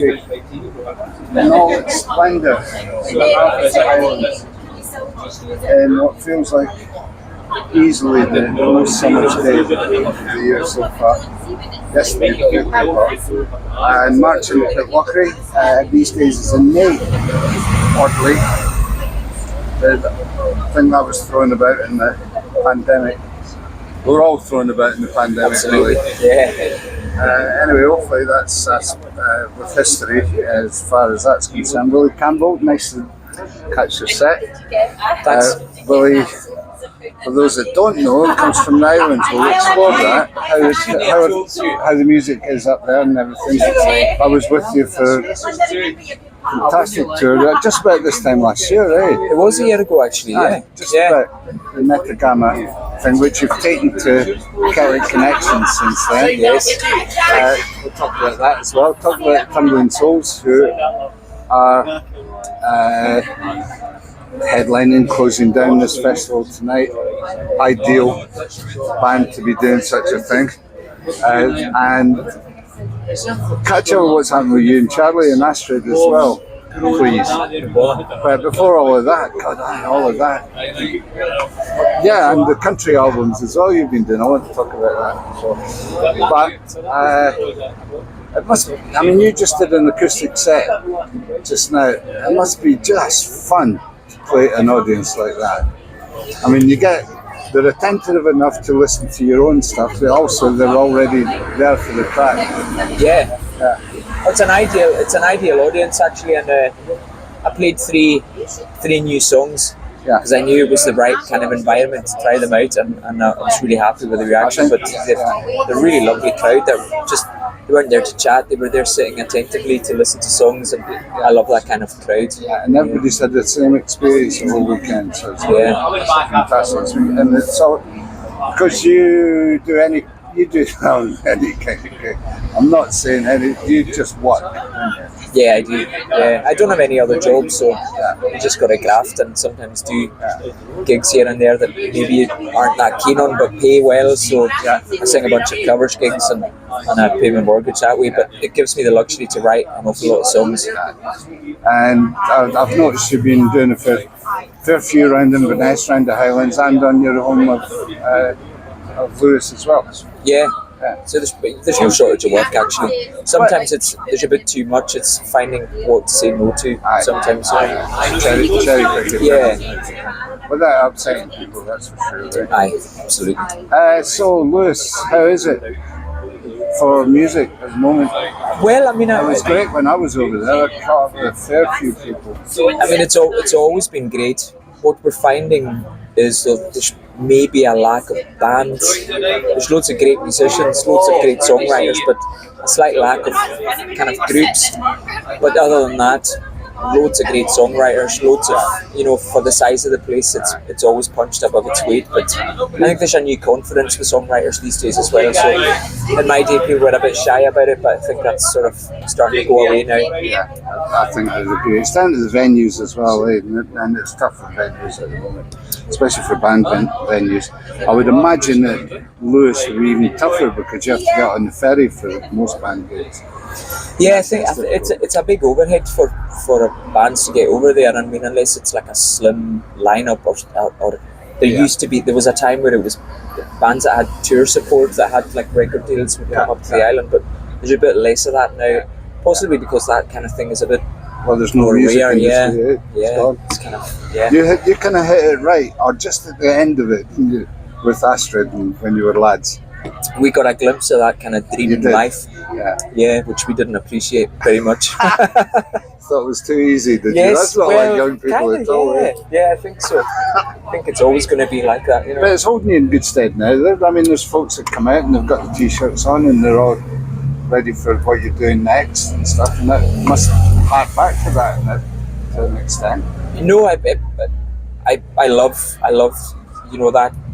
in all its splendour in what feels like easily the most summer's day of the year so far. Yesterday, and March in Pitlochry these days is in May, oddly. The thing that was thrown about in the pandemic. We're all thrown about in the pandemic, absolutely. Really. Yeah. Anyway, hopefully that's with history as far as that's concerned. Willie Campbell, nice to catch your set. Thanks. Willie, for those that don't know, comes from the islands. We'll explore that, how the music is up there and everything. I was with you for a fantastic tour, just about this time last year, eh? It was a year ago, actually, yeah. Just about the Metagama thing, which you've taken to Celtic Connections since then. Yes. We'll talk about that as well. Talk about Tumbling Souls, who are headlining, closing down this festival tonight. Ideal band to be doing such a thing. And catch up with what's happening with you and Charlie and Astrid as well, please. But before all of that, all of that. Yeah, and the country albums as well you've been doing. I want to talk about that. But it must. I mean, you just did an acoustic set just now. It must be just fun to play to an audience like that. I mean, they're attentive enough to listen to your own stuff, but also they're already there for the track. Yeah. It's an ideal audience actually, and I played three new songs because I knew it was the right kind of environment to try them out, and I was really happy with the reaction. But they're a really lovely crowd. They weren't there to chat, they were there sitting attentively to listen to songs, and I love that kind of crowd. Yeah, and everybody's had the same experience the whole weekend, so it's fantastic. And it's all, because you do any kind of, I'm not saying any, you just work. Yeah, I do. Yeah, I don't have any other jobs, so I just got to graft and sometimes do gigs here and there that maybe you aren't that keen on but pay well. So I sing a bunch of covers gigs and I pay my mortgage that way. But it gives me the luxury to write an awful lot of songs. And I've noticed you've been doing a fair few around Inverness, around the Highlands, and on your home of Lewis as well. Yeah. So there's no shortage of work actually. Sometimes there's a bit too much. It's finding what to say no to. Sometimes. Cherry picking. Yeah. Without upsetting people, that's for sure. Right? Aye, absolutely. So Lewis, how is it for music at the moment? Well, I mean, it was great when I was over there. I caught up with a fair few people. I mean, it's always been great. What we're finding is that there's maybe a lack of bands. There's loads of great musicians, loads of great songwriters, but a slight lack of kind of groups. But other than that, loads of great songwriters, loads of, for the size of the place, it's always punched above its weight. But I think there's a new confidence with songwriters these days as well. So in my day, people were a bit shy about it, but I think that's sort of starting to go away now. Yeah, I think there's a great. It's down to the venues as well, and it's tough for venues at the moment, especially for band venues. I would imagine that Lewis would be even tougher because you have to get on the ferry for most band gigs. Yeah, I think it's a big overhead for bands to get over there. I mean, unless it's like a slim lineup or there was a time where it was bands that had tour support that had like record deals would come up to the island, but there's a bit less of that now. Possibly because that kind of thing is a bit there's no music rare. It's kind of You kind of hit it right, or just at the end of it with Astrid when you were lads. We got a glimpse of that kind of dream life, which we didn't appreciate very much. Thought it was too easy, did you? That's not like young people at all. Yeah, I think so. I think it's always going to be like that, But it's holding you in good stead now. I mean, there's folks that come out and they've got the t-shirts on and they're all ready for what you're doing next and stuff, and that must hark back to that to an extent. I love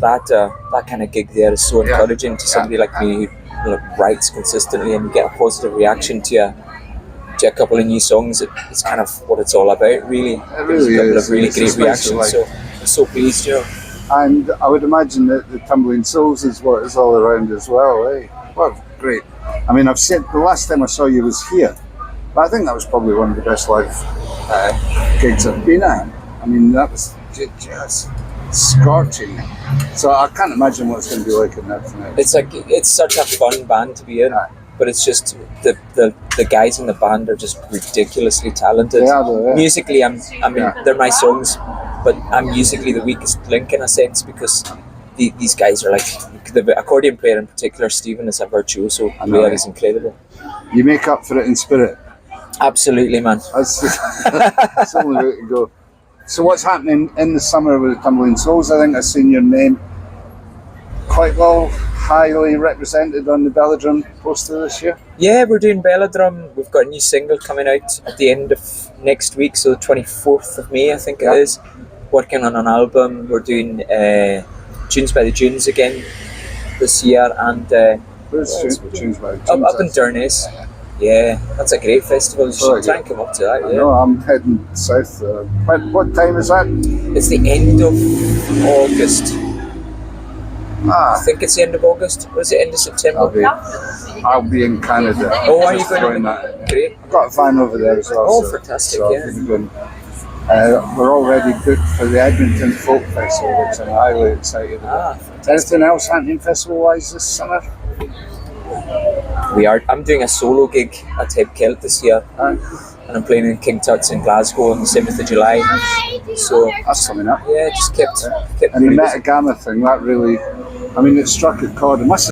that kind of gig there is so encouraging to somebody like me who writes consistently and get a positive reaction to a couple of new songs. It's kind of what it's all about, really. It really a couple is. of really great reactions, so I'm so pleased, And I would imagine that the Tumbling Souls is what is all around as well, eh? Well, great. I mean, I've seen the last time I saw you was here But I think that was probably one of the best live gigs I've been at. I mean, that was just scorching. So I can't imagine what it's going to be like in that tonight. It's such a fun band to be in, but it's just the guys in the band are just ridiculously talented. They are, though, yeah. Musically, they're my songs, but I'm musically the weakest link in a sense because these guys are like the accordion player in particular. Stephen is a virtuoso player. He's incredible. You make up for it in spirit. Absolutely, man. That's the only way to go. So what's happening in the summer with the Tumbling Souls? I think I've seen your name quite well, highly represented on the Belladrum poster this year. Yeah, we're doing Belladrum. We've got a new single coming out at the end of next week, so the 24th of May, I think it is. Working on an album. We're doing Tunes by the Dunes again this year, and Where's Tunes by the Dunes? up in Durness. Yeah, that's a great festival. You should try and come up to that. I know, I'm heading south. What time is that? It's the end of August. I think it's the end of August. Or is it end of September? I'll be in Canada. Oh, are you going to? Great. I've got a fan over there as well. Oh, fantastic, so yeah. We're already booked for the Edmonton Folk Festival, which I'm highly excited about. Anything else happening festival-wise this summer? I'm doing a solo gig at Heb Kelt this year, and I'm playing in King Tut's in Glasgow on the 7th of July. So that's coming up. Yeah, just kept and the Metagamma thing, that really, it struck a chord. It must